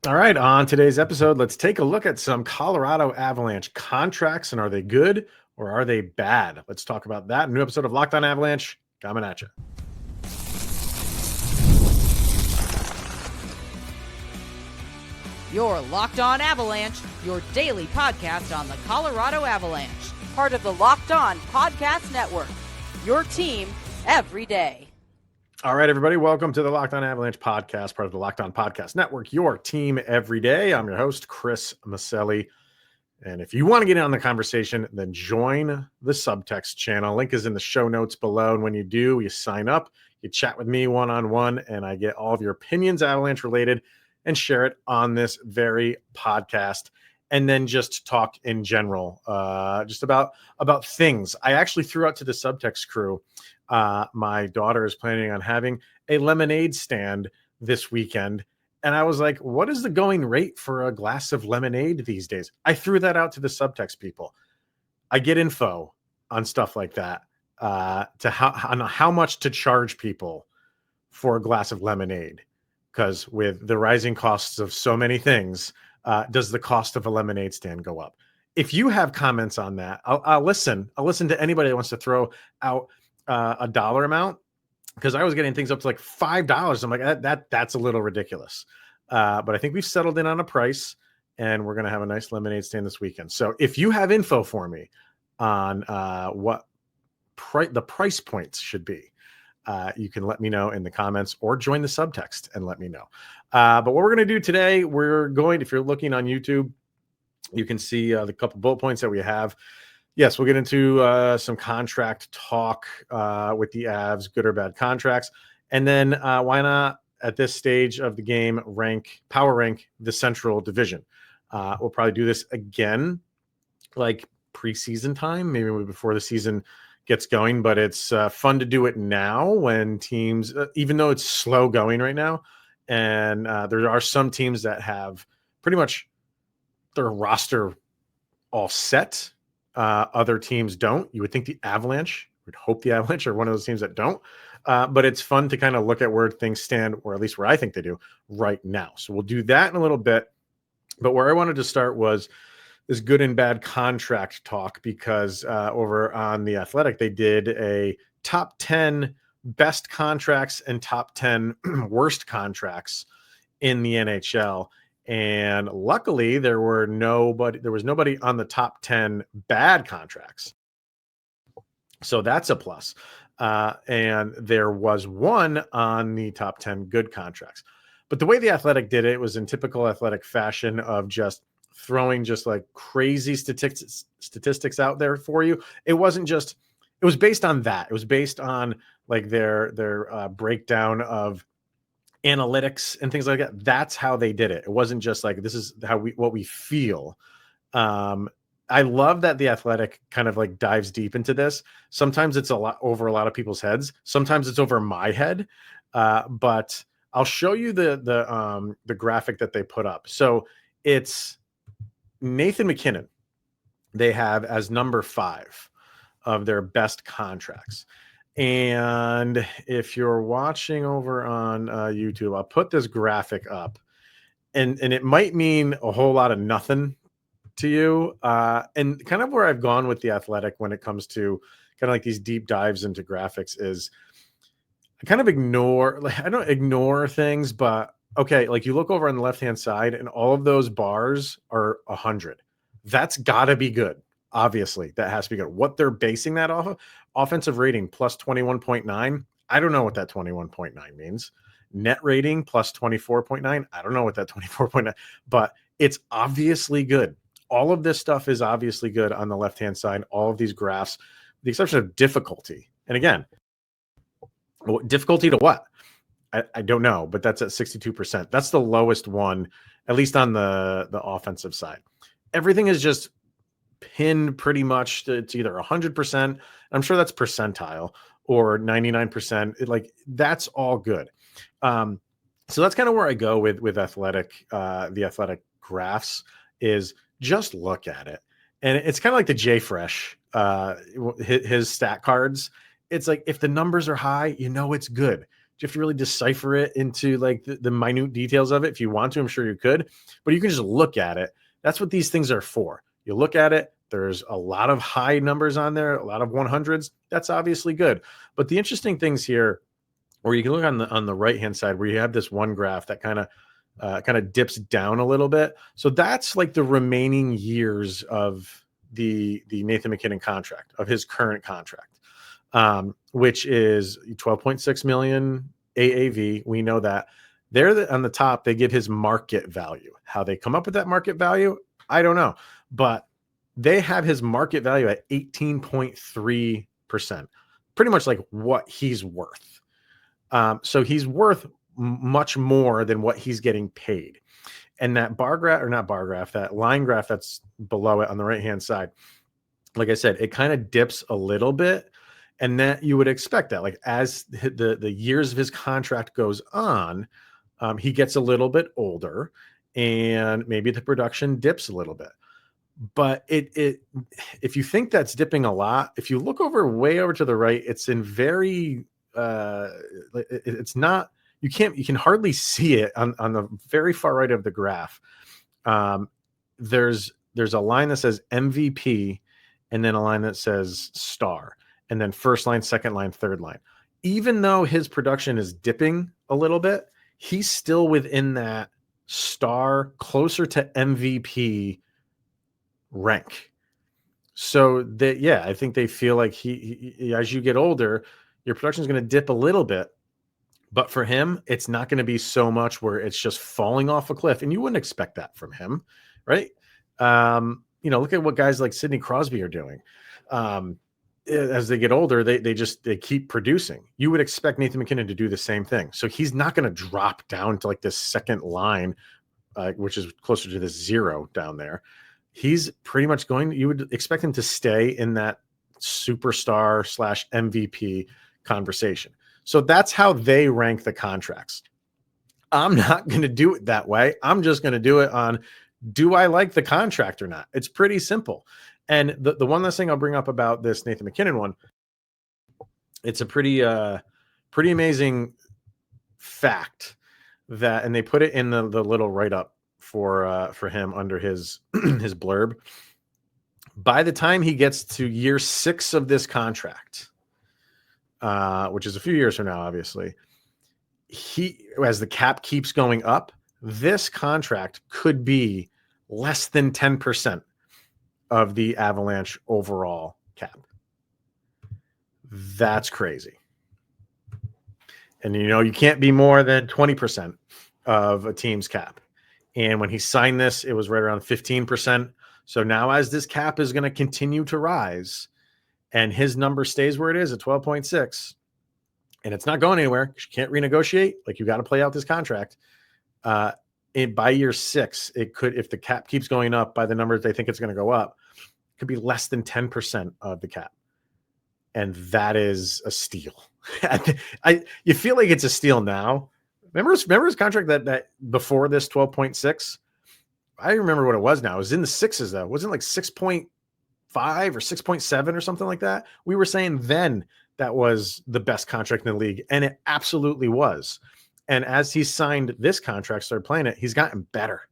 All right, on today's episode, let's take a look at some Colorado Avalanche contracts and are they good or are they bad? Let's talk about that. A new episode of Locked On Avalanche coming at you. You're Locked On Avalanche, your daily podcast on the Colorado Avalanche, part of the Locked On Podcast Network, your team every day. All right, everybody, welcome to the Locked On Avalanche podcast, part of the Locked On Podcast Network, your team every day. I'm your host, Chris Maselli. And if you want to get in on the conversation, then join the subtext channel. Link is in the show notes below. And when you do, you sign up, you chat with me one-on-one, and I get all of your opinions Avalanche related and share it on this very podcast. And then just talk in general, just about things. I actually threw out to the subtext crew. My daughter is planning on having a lemonade stand this weekend. And I was like, what is the going rate for a glass of lemonade these days? I threw that out to the subtext people. I get info on stuff like that, on how much to charge people for a glass of lemonade. Because with the rising costs of so many things, does the cost of a lemonade stand go up? If you have comments on that, I'll listen. I'll listen to anybody that wants to throw out a dollar amount, because I was getting things up to like $5. I'm like, that's a little ridiculous. But I think we've settled in on a price, and we're going to have a nice lemonade stand this weekend. So if you have info for me on what the price points should be, you can let me know in the comments or join the subtext and let me know. But what we're going to do today, if you're looking on YouTube, you can see the couple bullet points that we have. Yes, we'll get into some contract talk with the Avs, good or bad contracts. And then why not, at this stage of the game, power rank the Central Division. We'll probably do this again, like preseason time, maybe before the season gets going. But it's fun to do it now when teams, even though it's slow going right now, and there are some teams that have pretty much their roster all set. Other teams don't. You would think the Avalanche, would hope the Avalanche are one of those teams that don't. But it's fun to kind of look at where things stand, or at least where I think they do right now. So we'll do that in a little bit. But where I wanted to start was this good and bad contract talk, because over on The Athletic, they did a top 10 best contracts and top 10 worst contracts in the NHL. And luckily, there was nobody on the top 10 bad contracts. So that's a plus. And there was one on the top 10 good contracts. But the way The Athletic did it was in typical Athletic fashion of just throwing just like crazy statistics out there for you. It was based on that. It was based on like their breakdown of analytics and things like that. That's how they did it. It wasn't just like, this is what we feel. I love that The Athletic kind of like dives deep into this. Sometimes it's over a lot of people's heads. Sometimes it's over my head. But I'll show you the graphic that they put up. So it's Nathan MacKinnon. They have as number 5 of their best contracts. And if you're watching over on YouTube, I'll put this graphic up, and it might mean a whole lot of nothing to you. And kind of where I've gone with The Athletic when it comes to kind of like these deep dives into graphics is I kind of I don't ignore things, but okay, like you look over on the left-hand side and all of those bars are 100. That's gotta be good. Obviously, that has to be good. What they're basing that off of, offensive rating plus 21.9. I don't know what that 21.9 means. Net rating plus 24.9. I don't know what that 24.9, but it's obviously good. All of this stuff is obviously good on the left-hand side. All of these graphs, with the exception of difficulty. And again, difficulty to what? I don't know, but that's at 62%. That's the lowest one, at least on the offensive side. Everything is just pinned pretty much to either 100%. I'm sure that's percentile, or 99%. Like that's all good. So that's kind of where I go with Athletic. The Athletic graphs is just look at it, and it's kind of like the JFresh, his stat cards. It's like if the numbers are high, you know it's good. you have to really decipher it into like the minute details of it? If you want to, I'm sure you could, but you can just look at it. That's what these things are for. You look at it. There's a lot of high numbers on there, a lot of 100s. That's obviously good. But the interesting things here, or you can look on the right-hand side where you have this one graph that kind of dips down a little bit. So that's like the remaining years of the Nathan MacKinnon contract, of his current contract, which is 12.6 million AAV. We know that. There on the top, they give his market value. How they come up with that market value, I don't know. But they have his market value at 18.3%, pretty much like what he's worth. So he's worth much more than what he's getting paid. And that bar graph, or not bar graph, that line graph that's below it on the right-hand side, like I said, it kind of dips a little bit. And that you would expect that, like as the years of his contract goes on, he gets a little bit older and maybe the production dips a little bit. But if you think that's dipping a lot, if you look way over to the right, it's in very it's not, you can hardly see it on the very far right of the graph. There's a line that says MVP and then a line that says star, and then first line, second line, third line. Even though his production is dipping a little bit, he's still within that star, closer to MVP rank. So that, yeah, I think they feel like he as you get older, your production is going to dip a little bit, but for him, it's not going to be so much where it's just falling off a cliff. And you wouldn't expect that from him, right? Look at what guys like Sidney Crosby are doing. As they get older, they keep producing. You would expect Nathan MacKinnon to do the same thing. So he's not going to drop down to like this second line, which is closer to the 0 down there. He's pretty much you would expect him to stay in that superstar / MVP conversation. So that's how they rank the contracts. I'm not going to do it that way. I'm just going to do it on, do I like the contract or not? It's pretty simple. And the one last thing I'll bring up about this Nathan MacKinnon one, it's a pretty amazing fact that, and they put it in the little write-up for him under his his blurb. By the time he gets to year 6 of this contract, which is a few years from now, obviously, as the cap keeps going up, this contract could be less than 10% of the Avalanche overall cap. That's crazy. And you can't be more than 20% of a team's cap. And when he signed this, it was right around 15%. So now as this cap is going to continue to rise and his number stays where it is at 12.6, and it's not going anywhere, you can't renegotiate, like you got to play out this contract. By year 6, it could, if the cap keeps going up by the numbers they think it's going to go up, it could be less than 10% of the cap. And that is a steal. You feel like it's a steal now. Remember his contract that before this 12.6? I remember what it was now. It was in the 6s though. It wasn't like 6.5 or 6.7 or something like that. We were saying then that was the best contract in the league, and it absolutely was. And as he signed this contract, started playing it, he's gotten better.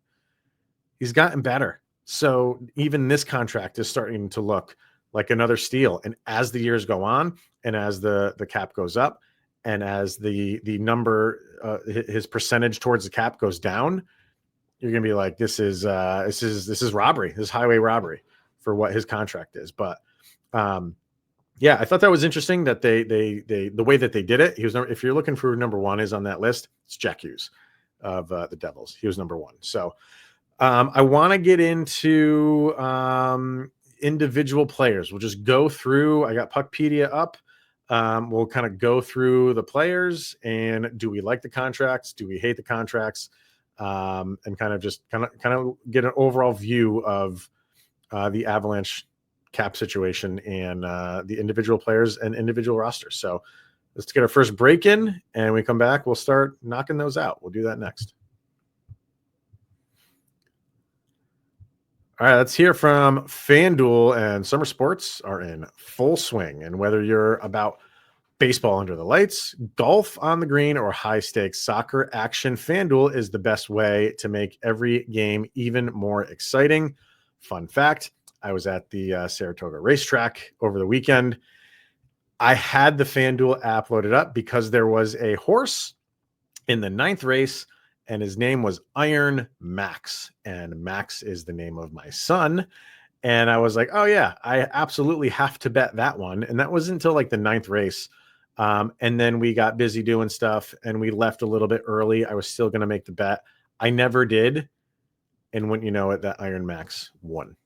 So even this contract is starting to look like another steal. And as the years go on, and as the cap goes up, and as the number, his percentage towards the cap goes down, you're gonna be like, this is robbery. This is highway robbery for what his contract is. But yeah, I thought that was interesting that they the way that they did it. He was if you're looking for number 1 is on that list, it's Jack Hughes of the Devils. He was number 1. So I want to get into individual players. We'll just go through. I got Puckpedia up. We'll kind of go through the players and do we like the contracts? Do we hate the contracts? And kind of get an overall view of the Avalanche cap situation and the individual players and individual rosters. So let's get our first break in, and when we come back, we'll start knocking those out. We'll do that next. All right, let's hear from FanDuel, and summer sports are in full swing. And whether you're about Baseball under the lights, golf on the green, or high-stakes soccer action, FanDuel is the best way to make every game even more exciting. Fun fact, I was at the Saratoga racetrack over the weekend. I had the FanDuel app loaded up because there was a horse in the 9th race, and his name was Iron Max. And Max is the name of my son. And I was like, oh, yeah, I absolutely have to bet that one. And that was until like the 9th race. And then we got busy doing stuff and we left a little bit early. I was still going to make the bet. I never did. And wouldn't you know it, that Iron Max won.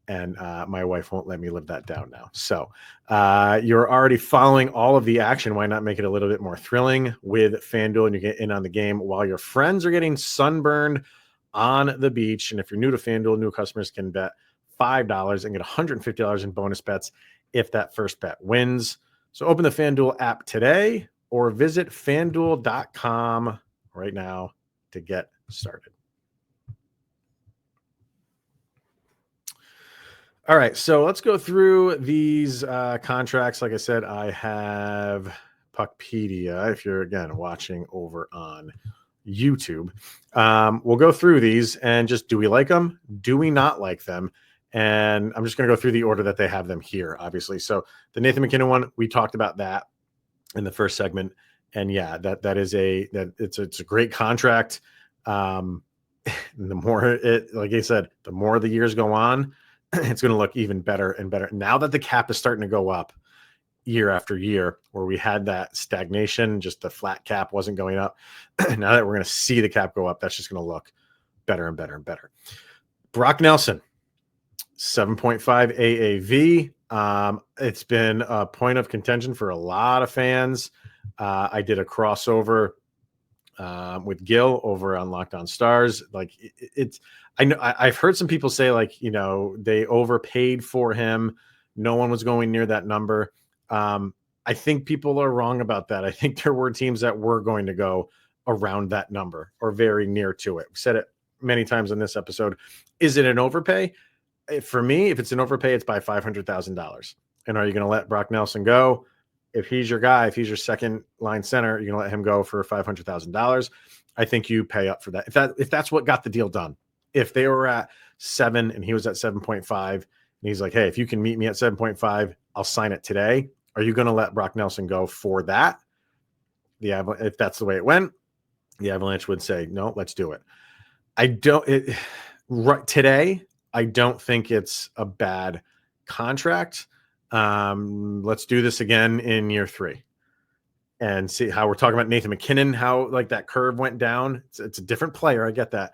And my wife won't let me live that down now. So you're already following all of the action. Why not make it a little bit more thrilling with FanDuel, and you get in on the game while your friends are getting sunburned on the beach. And if you're new to FanDuel, new customers can bet $5 and get $150 in bonus bets if that first bet wins. So open the FanDuel app today or visit FanDuel.com right now to get started. All right, so let's go through these contracts. Like I said, I have Puckpedia. If you're, again, watching over on YouTube, we'll go through these and just, do we like them? Do we not like them? And I'm just going to go through the order that they have them here, obviously. So the Nathan MacKinnon one, we talked about that in the first segment. And yeah, it's a great contract. The more like I said, the more the years go on, it's going to look even better and better. Now that the cap is starting to go up year after year, where we had that stagnation, just the flat cap wasn't going up. Now that we're going to see the cap go up, that's just going to look better and better and better. Brock Nelson, 7.5 AAV. It's been a point of contention for a lot of fans. I did a crossover with Gil over on Locked On Stars. Like I know I've heard some people say, like, they overpaid for him. No one was going near that number. I think people are wrong about that. I think there were teams that were going to go around that number or very near to it. We said it many times on this episode. Is it an overpay? For me, if it's an overpay, it's by $500,000. And are you going to let Brock Nelson go? If he's your guy, if he's your second line center, you're going to let him go for $500,000. I think you pay up for that. If that's what got the deal done. If they were at 7 and he was at 7.5 and he's like, hey, if you can meet me at 7.5, I'll sign it today. Are you going to let Brock Nelson go for that? If that's the way it went, the Avalanche would say, no, let's do it. Today, I don't think it's a bad contract. Let's do this again in year 3 and see how we're talking about Nathan MacKinnon, how like that curve went down. It's a different player. I get that.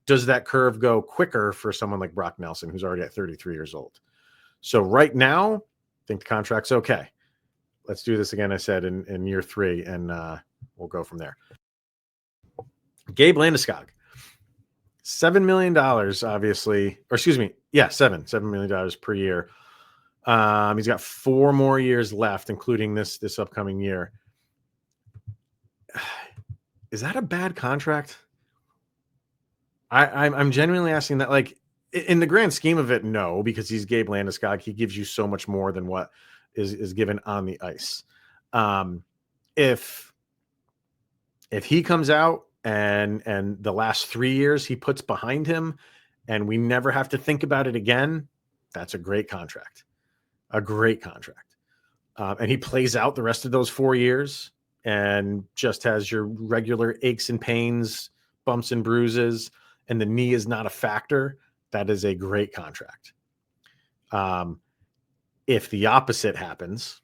Does that curve go quicker for someone like Brock Nelson, who's already at 33 years old? So right now, I think the contract's okay. Let's do this again, I said, in year 3, and we'll go from there. Gabe Landeskog. $7 million, obviously, or excuse me. Yeah, $7 million per year. He's got 4 more years left, including this upcoming year. Is that a bad contract? I'm genuinely asking that. Like, in the grand scheme of it, no, because he's Gabe Landeskog. He gives you so much more than what is given on the ice. If he comes out and the last 3 years he puts behind him and we never have to think about it again, that's a great contract. A great contract. And he plays out the rest of those 4 years and just has your regular aches and pains, bumps and bruises, and the knee is not a factor. That is a great contract. If the opposite happens,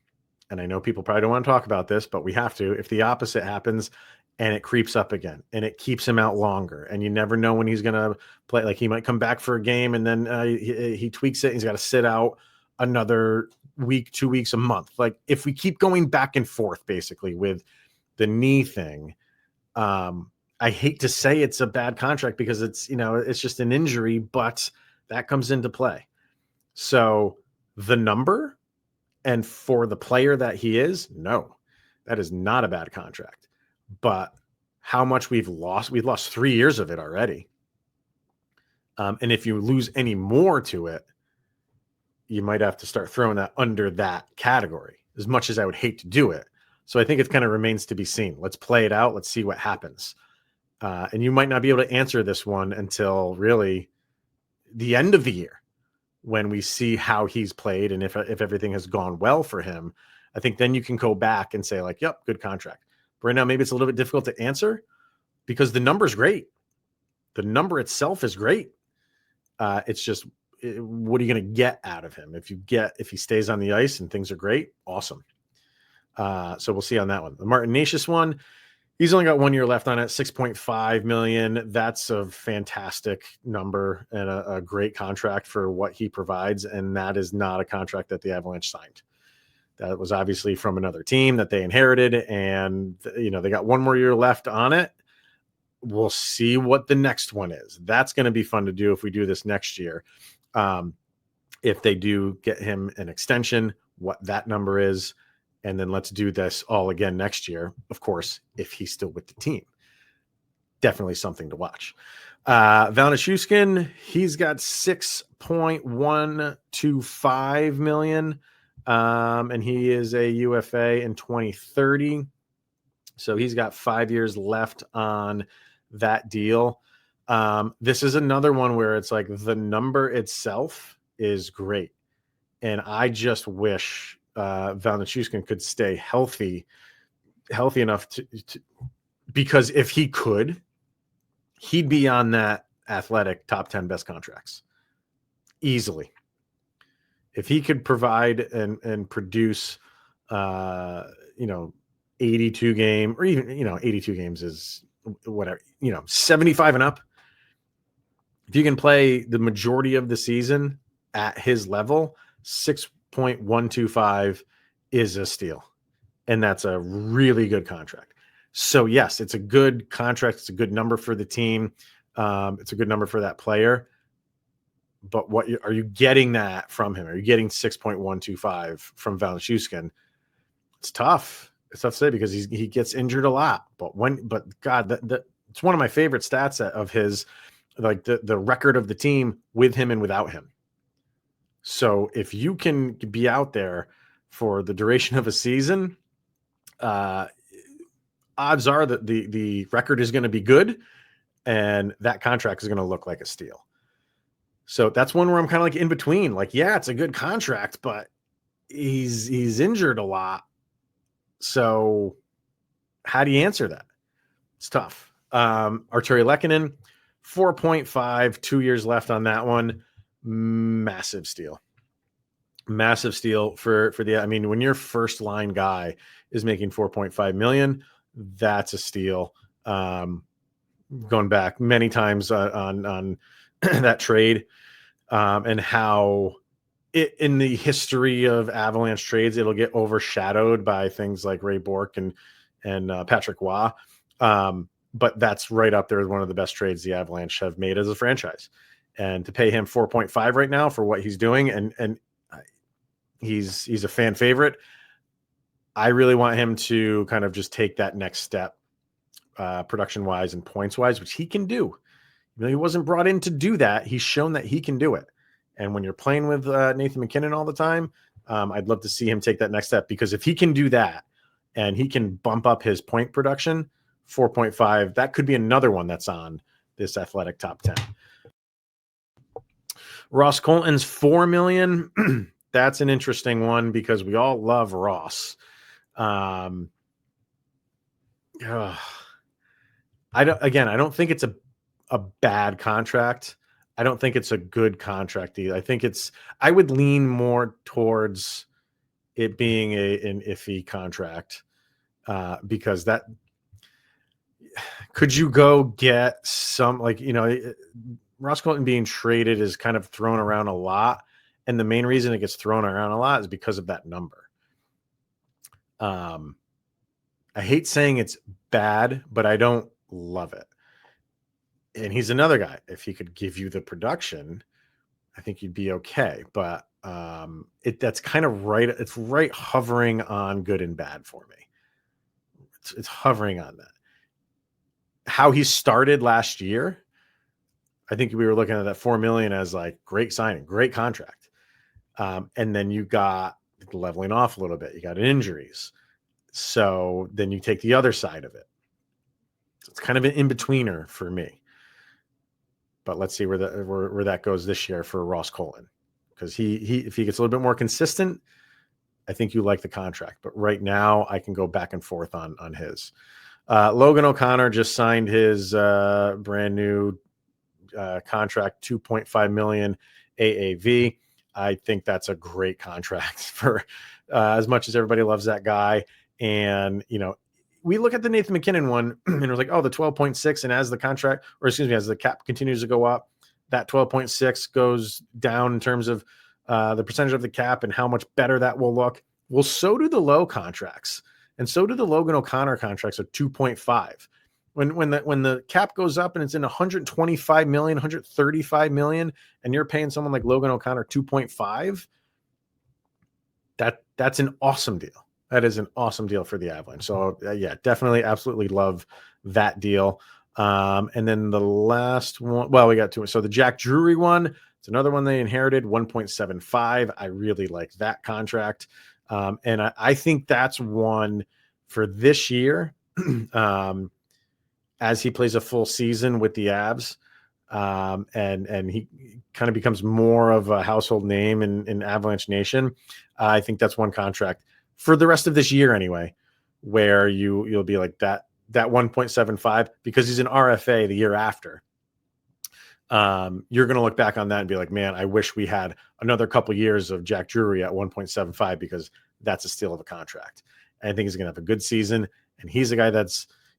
and I know people probably don't want to talk about this, but we have to, if the opposite happens and it creeps up again and it keeps him out longer and you never know when he's going to play, like he might come back for a game and then he tweaks it. And he's got to sit out another week, 2 weeks, a month. Like if we keep going back and forth, basically with the knee thing, I hate to say it's a bad contract because it's, it's just an injury, but that comes into play. So the number and for the player that he is, no, that is not a bad contract. But how much we've lost 3 years of it already. And if you lose any more to it, you might have to start throwing that under that category. as much as I would hate to do it. So I think it kind of remains to be seen. Let's play it out. Let's see what happens. And you might not be able to answer this one until really the end of the year when we see how he's played and if everything has gone well for him. I think then you can go back and say like, yep, good contract. But right now, maybe it's a little bit difficult to answer because the number's great. The number itself is great. It's just, what are you going to get out of him? If he stays on the ice and things are great, awesome. So we'll see on that one. The Martin Necas one, he's only got 1 year left on it, $6.5 million. That's a fantastic number and a great contract for what he provides. And that is not a contract that the Avalanche signed. That was obviously from another team that they inherited. And, they got 1 more year left on it. We'll see what the next one is. That's going to be fun to do if we do this next year. If they do get him an extension, what that number is. And then let's do this all again next year. Of course, if he's still with the team, definitely something to watch. Valeri Nichushkin, he's got $6.125 million. And he is a UFA in 2030. So he's got 5 years left on that deal. This is another one where it's like the number itself is great. And I just wish Valeri Nichushkin could stay healthy enough to, because if he could, he'd be on that Athletic top 10 best contracts easily. If he could provide and produce, 82 game or even, 82 games is whatever, 75 and up. If you can play the majority of the season at his level, 6.125 is a steal. And that's a really good contract. So yes, it's a good contract. It's a good number for the team. It's a good number for that player. But are you getting that from him? Are you getting 6.125 from Valeri Nichushkin? It's tough. It's tough to say because he gets injured a lot. But God, it's one of my favorite stats of his, like the record of the team with him and without him. So if you can be out there for the duration of a season, odds are that the record is going to be good, and that contract is going to look like a steal. So that's one where I'm kind of like in between. Like, yeah, it's a good contract, but he's injured a lot. So how do you answer that? It's tough. Artturi Lehkonen, 4.5, 2 years left on that one. Massive steal for when your first line guy is making 4.5 million, that's a steal. Going back many times on that trade, and how in the history of Avalanche trades, it'll get overshadowed by things like Ray Bourque and Patrick Waugh. But that's right up there with one of the best trades the Avalanche have made as a franchise. And to pay him 4.5 right now for what he's doing, and he's a fan favorite. I really want him to kind of just take that next step, production wise and points wise, which he can do. He wasn't brought in to do that. He's shown that he can do it. And when you're playing with Nathan MacKinnon all the time, I'd love to see him take that next step, because if he can do that and he can bump up his point production, 4.5, that could be another one that's on this Athletic top 10. Ross Colton's $4 million. That's an interesting one because we all love Ross. I don't think it's a bad contract. I don't think it's a good contract either. I would lean more towards it being an iffy contract, because that could you go get some, Ross Colton being traded is kind of thrown around a lot. And the main reason it gets thrown around a lot is because of that number. I hate saying it's bad, but I don't love it. And he's another guy. If he could give you the production, I think you'd be okay. But that's kind of right. It's right hovering on good and bad for me. It's hovering on that. How he started last year, I think we were looking at that $4 million as like great signing, great contract. And then you got leveling off a little bit. You got injuries. So then you take the other side of it. So it's kind of an in-betweener for me. But let's see where that goes this year for Ross Colton. Because if he gets a little bit more consistent, I think you like the contract. But right now, I can go back and forth on his. Logan O'Connor just signed his brand new contract, $2.5 million AAV. I think that's a great contract for as much as everybody loves that guy. And, we look at the Nathan MacKinnon one and it was like, oh, the 12.6. And as the contract, or excuse me, as the cap continues to go up, that 12.6 goes down in terms of the percentage of the cap and how much better that will look. Well, so do the low contracts. And so do the Logan O'Connor contracts of 2.5. When the cap goes up and it's in 125 million, 135 million, and you're paying someone like Logan O'Connor 2.5, that's an awesome deal. That is an awesome deal for the Avalanche. So yeah, definitely, absolutely love that deal. And then the last one, well, we got two. So the Jack Drury one, it's another one they inherited, 1.75. I really like that contract. And I think that's one for this year. As he plays a full season with the Avs, and he kind of becomes more of a household name in Avalanche Nation. I think that's one contract for the rest of this year anyway, where you'll be like that 1.75, because he's an RFA the year after. You're going to look back on that and be like, man, I wish we had another couple years of Jack Drury at 1.75, because that's a steal of a contract. And I think he's going to have a good season, and he's a guy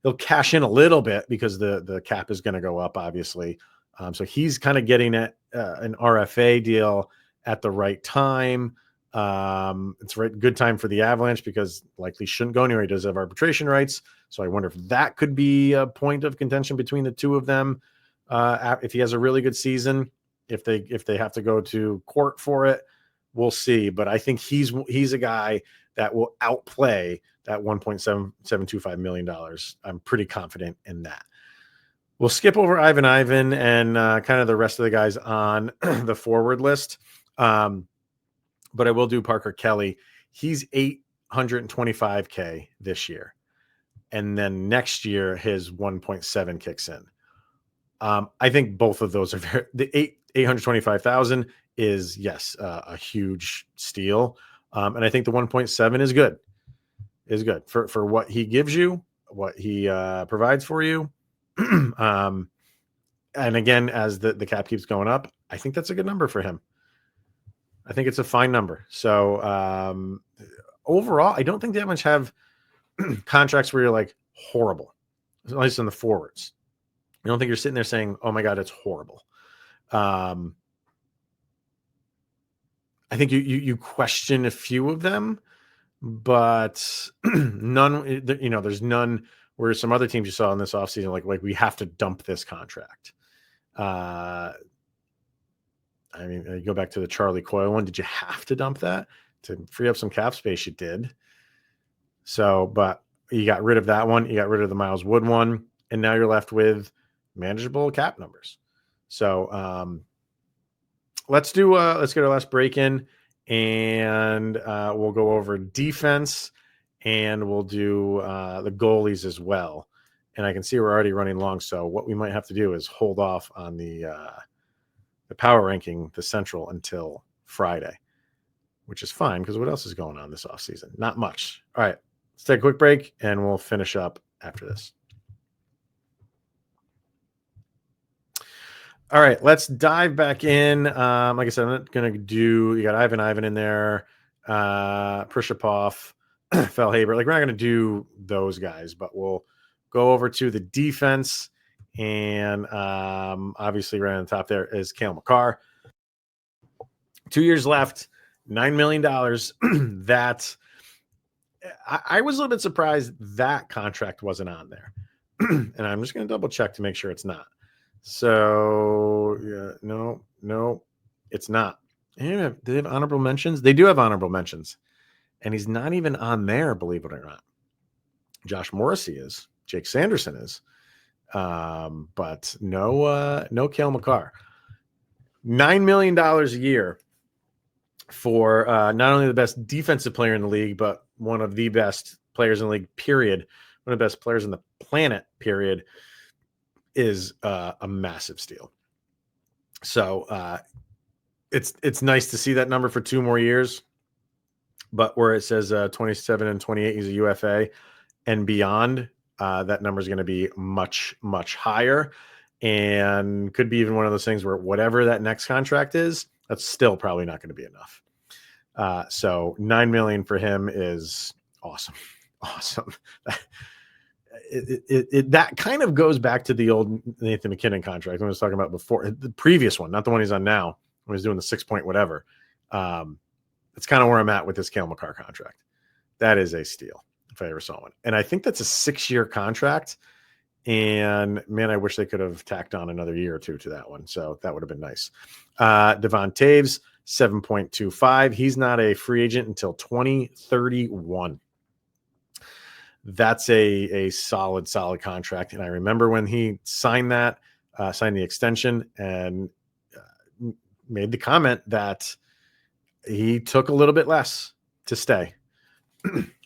he'll cash in a little bit because the cap is going to go up, obviously. So he's kind of getting an RFA deal at the right time. It's a good time for the Avalanche because likely shouldn't go anywhere. He does have arbitration rights. So I wonder if that could be a point of contention between the two of them. If he has a really good season, if they have to go to court for it, we'll see. But I think he's a guy that will outplay that $1.725 million. I'm pretty confident in that. We'll skip over Ivan and kind of the rest of the guys on the forward list. But I will do Parker Kelly. He's $825K this year. And then next year, his 1.7 kicks in. I think both of those are the 825,000 is, yes, a huge steal. And I think the 1.7 is good. For what he gives you, what he provides for you. And again, as the cap keeps going up, I think that's a good number for him. I think it's a fine number. So overall, I don't think the Avalanche have contracts where you're like horrible, at least in the forwards. I don't think you're sitting there saying, oh my God, it's horrible. I think you question a few of them, but none, there's none where some other teams you saw in this offseason, like we have to dump this contract. I mean, you go back to the Charlie Coyle one. Did you have to dump that to free up some cap space? You did. So, but you got rid of that one. You got rid of the Miles Wood one, and now you're left with manageable cap numbers. So, let's get our last break in, and we'll go over defense, and we'll do the goalies as well. And I can see we're already running long. So what we might have to do is hold off on the power ranking, the Central, until Friday, which is fine because what else is going on this offseason? Not much. All right, let's take a quick break and we'll finish up after this. All right, let's dive back in. Like I said, I'm not going to you got Ivan in there, Prishapov, Fellhaber. Like, we're not going to do those guys, but we'll go over to the defense. And obviously right on the top there is Cale Makar. 2 years left, $9 million. That I was a little bit surprised that contract wasn't on there. And I'm just going to double check to make sure it's not. So yeah, no, it's not. Do they have honorable mentions? They do have honorable mentions. And he's not even on there, believe it or not. Josh Morrissey is. Jake Sanderson is. But no Cale Makar. $9 million a year. for not only the best defensive player in the league, but one of the best players in the league, period. One of the best players in the planet, period, is a massive steal. So it's nice to see that number for 2 more years. But where it says 27 and 28, he's a UFA and beyond, that number is going to be much, much higher, and could be even one of those things where whatever that next contract is, that's still probably not going to be enough. So $9 million for him is awesome. Awesome. That kind of goes back to the old Nathan MacKinnon contract I was talking about before, the previous one, not the one he's on now, when he's doing the 6-point whatever. That's kind of where I'm at with this Cale Makar contract. That is a steal if I ever saw one. And I think that's a 6-year contract. And man, I wish they could have tacked on another year or two to that one. So that would have been nice. Devon Taves, 7.25. He's not a free agent until 2031. That's a solid contract. And I remember when he signed that, signed the extension, and made the comment that he took a little bit less to stay.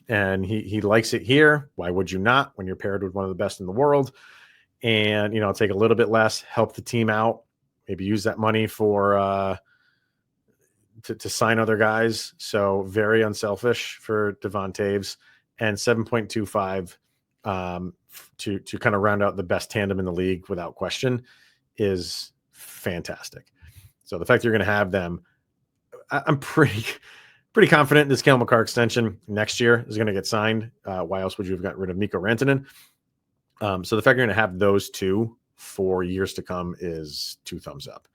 And he likes it here. Why would you not when you're paired with one of the best in the world? And, take a little bit less, help the team out, maybe use that money for to sign other guys. So very unselfish for Devon Taves. And 7.25 to kind of round out the best tandem in the league without question is fantastic. So the fact you're going to have them, I'm pretty confident this Cale Makar extension next year is going to get signed. Why else would you have gotten rid of Mikko Rantanen? So the fact you're going to have those two for years to come is 2 thumbs up.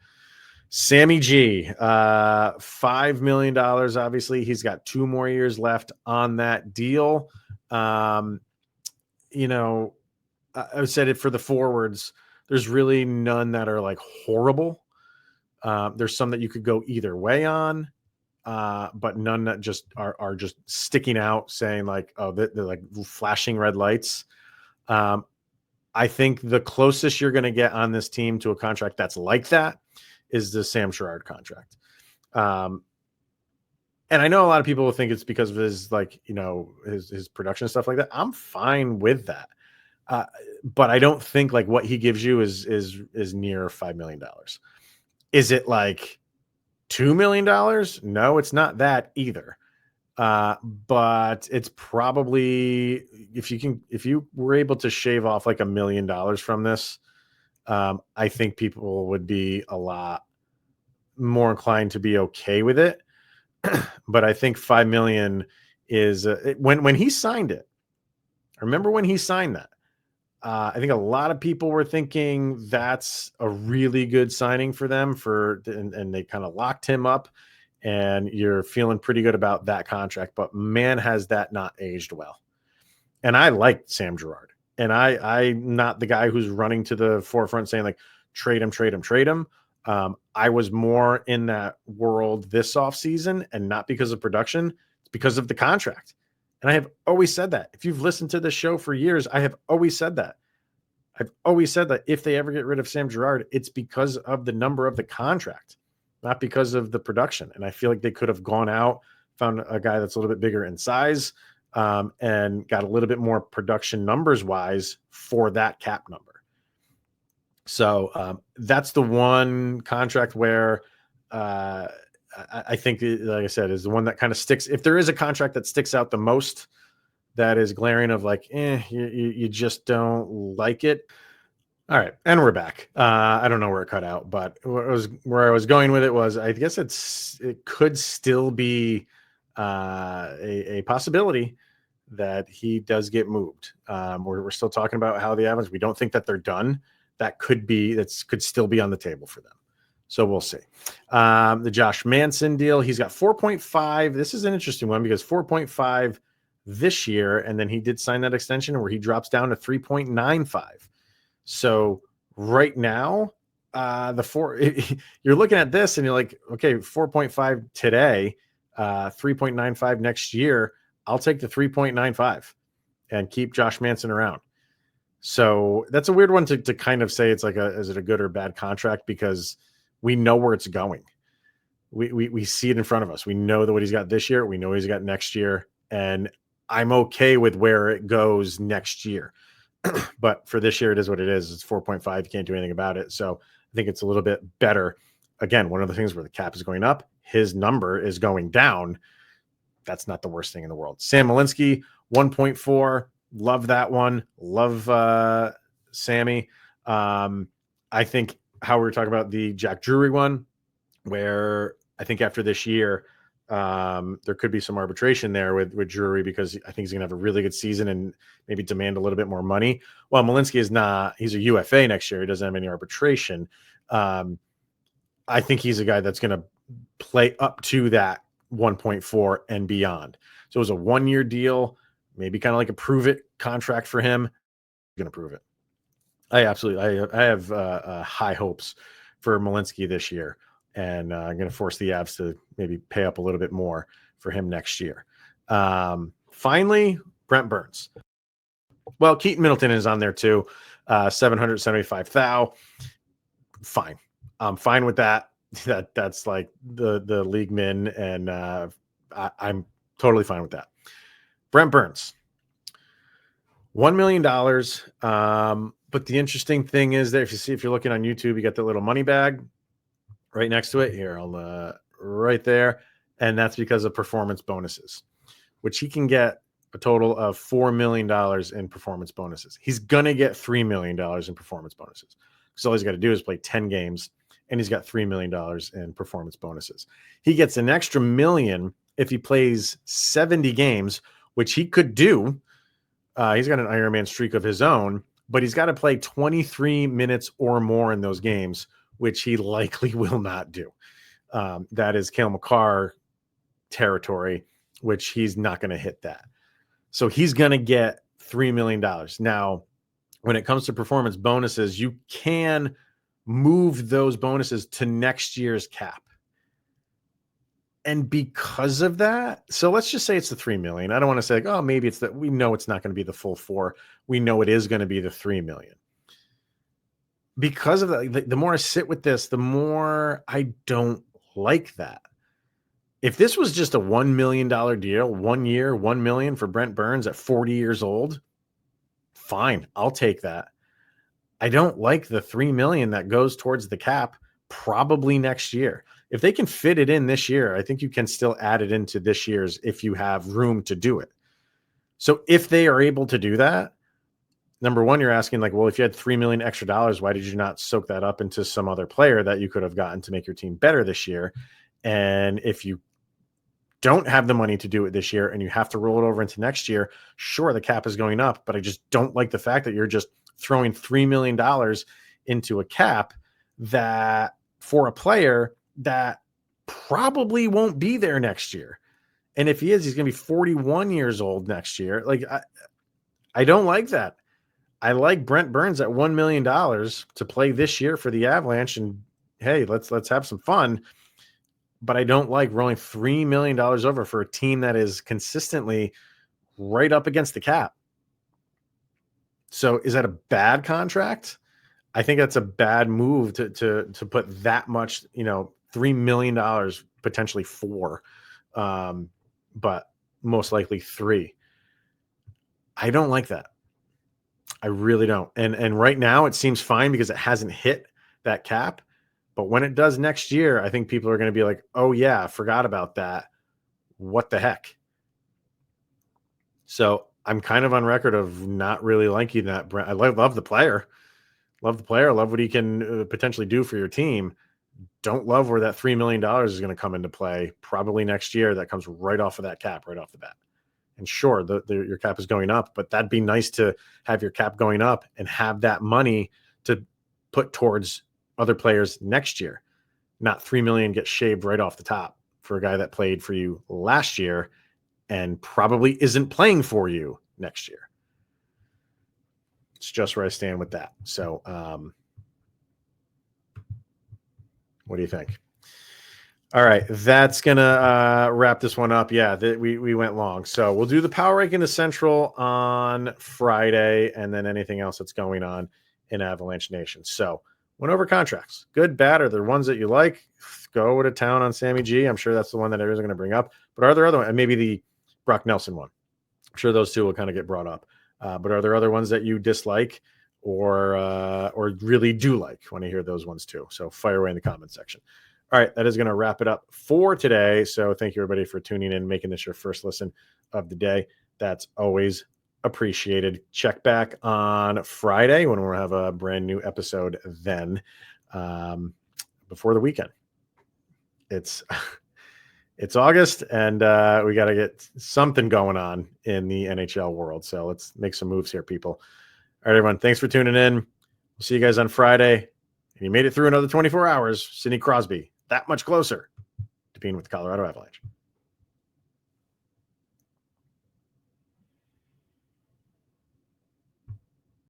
Sammy G, $5 million. Obviously, he's got 2 more years left on that deal. I said it for the forwards. There's really none that are like horrible. There's some that you could go either way on, but none that just are just sticking out, saying like, oh, they're like flashing red lights. I think the closest you're going to get on this team to a contract that's like that is the Sam Girard contract. And I know a lot of people will think it's because of his, his production and stuff like that. I'm fine with that. But I don't think like what he gives you is near $5 million. Is it like $2 million? No, it's not that either. But it's probably, if you were able to shave off like $1 million from this, I think people would be a lot more inclined to be okay with it. But I think 5 million is when he signed it. I remember when he signed that. I think a lot of people were thinking that's a really good signing for them and they kind of locked him up, and you're feeling pretty good about that contract. But man, has that not aged well. And I liked Sam Girard. And I'm not the guy who's running to the forefront saying like, trade him. I was more in that world this offseason, and not because of production, it's because of the contract. And I have always said that. If you've listened to this show for years, I have always said that. I've always said that if they ever get rid of Sam Girard, it's because of the number of the contract, not because of the production. And I feel like they could have gone out, found a guy that's a little bit bigger in size, and got a little bit more production numbers wise for that cap number. So that's the one contract where I think, like I said, is the one that kind of sticks. If there is a contract that sticks out the most, that is glaring of like, you just don't like it. All right. And we're back. I don't know where it cut out, but where I was going with it was, I guess it could still be a possibility that he does get moved. We're still talking about how the Avalanche, we don't think that they're done. That could still be on the table for them. So we'll see. The Josh Manson deal, he's got 4.5. This is an interesting one because 4.5 this year, and then he did sign that extension where he drops down to 3.95. So right now, you're looking at this and you're like, okay, 4.5 today, 3.95 next year. I'll take the 3.95 and keep Josh Manson around. So that's a weird one to kind of say it's like is it a good or bad contract, because we know where it's going. we see it in front of us. We know that what he's got this year, we know he's got next year, and I'm okay with where it goes next year. But for this year, it is what it is. It's 4.5. You can't do anything about it. So I think it's a little bit better. Again, one of the things where the cap is going up, his number is going down. That's not the worst thing in the world. Sam Malinsky, 1.4. Love that one. Love Sammy. I think how we were talking about the Jack Drury one, where I think after this year, there could be some arbitration there with Drury, because I think he's going to have a really good season and maybe demand a little bit more money. Well, Malinsky is not. He's a UFA next year. He doesn't have any arbitration. I think he's a guy that's going to play up to that 1.4 and beyond. So it was a 1-year deal, maybe kind of like a prove it contract for him. Going to prove it. I have high hopes for Malinsky this year, and I'm going to force the Avs to maybe pay up a little bit more for him next year. Finally, Brent Burns. Well, Keaton Middleton is on there too. 775,000. Fine. I'm fine with that. That's like the league min, and I'm totally fine with that. Brent Burns, $1 million. But the interesting thing is that if you're looking on YouTube, you got the little money bag right next to it here, right there, and that's because of performance bonuses, which he can get a total of $4 million in performance bonuses. He's gonna get $3 million in performance bonuses, because all he's got to do is play 10 games, and he's got $3 million in performance bonuses. He gets an extra $1 million if he plays 70 games, which he could do. He's got an Ironman streak of his own, but he's got to play 23 minutes or more in those games, which he likely will not do. That is Cale Makar territory, which he's not going to hit that. So he's going to get $3 million. Now, when it comes to performance bonuses, you can move those bonuses to next year's cap. And because of that, so let's just say it's the $3 million. I don't want to say like, oh, maybe it's that. We know it's not going to be the full 4. We know it is going to be the $3 million. Because of that, the more I sit with this, the more I don't like that. If this was just a $1 million deal, 1 year, $1 million for Brent Burns at 40 years old, fine, I'll take that. I don't like the $3 million that goes towards the cap probably next year. If they can fit it in this year, I think you can still add it into this year's if you have room to do it. So if they are able to do that, number one, you're asking like, well, if you had $3 million extra dollars, why did you not soak that up into some other player that you could have gotten to make your team better this year? And if you don't have the money to do it this year and you have to roll it over into next year, sure, the cap is going up, but I just don't like the fact that you're just throwing $3 million into a cap that for a player that probably won't be there next year. And if he is, he's going to be 41 years old next year. Like, I don't like that. I like Brent Burns at $1 million to play this year for the Avalanche. And hey, let's have some fun. But I don't like rolling $3 million over for a team that is consistently right up against the cap. So is that a bad contract? I think that's a bad move to put that much, $3 million, potentially 4, but most likely 3. I don't like that. I really don't. And right now it seems fine because it hasn't hit that cap. But when it does next year, I think people are going to be like, oh yeah, I forgot about that. What the heck? So I'm kind of on record of not really liking that. I love the player. Love the player. Love what he can potentially do for your team. Don't love where that $3 million is going to come into play probably next year. That comes right off of that cap, right off the bat. And sure, your cap is going up, but that'd be nice to have your cap going up and have that money to put towards other players next year. Not $3 million get shaved right off the top for a guy that played for you last year and probably isn't playing for you next year. It's just where I stand with that. So, what do you think? All right, that's going to wrap this one up. Yeah, we went long. So we'll do the Power Ranking the Central on Friday and then anything else that's going on in Avalanche Nation. So went over contracts. Good, bad, or the ones that you like. Go to town on Sammy G. I'm sure that's the one that everyone's going to bring up. But are there other ones? And maybe the Brock Nelson one. I'm sure those two will kind of get brought up. But are there other ones that you dislike or really do like? Want to hear those ones too. So fire away in the comment section. All right, that is going to wrap it up for today. So thank you, everybody, for tuning in, making this your first listen of the day. That's always appreciated. Check back on Friday when we'll have a brand new episode then, before the weekend. It's August, and we got to get something going on in the NHL world. So let's make some moves here, people. All right, everyone, thanks for tuning in. We'll see you guys on Friday. And you made it through another 24 hours. Sidney Crosby, that much closer to being with the Colorado Avalanche.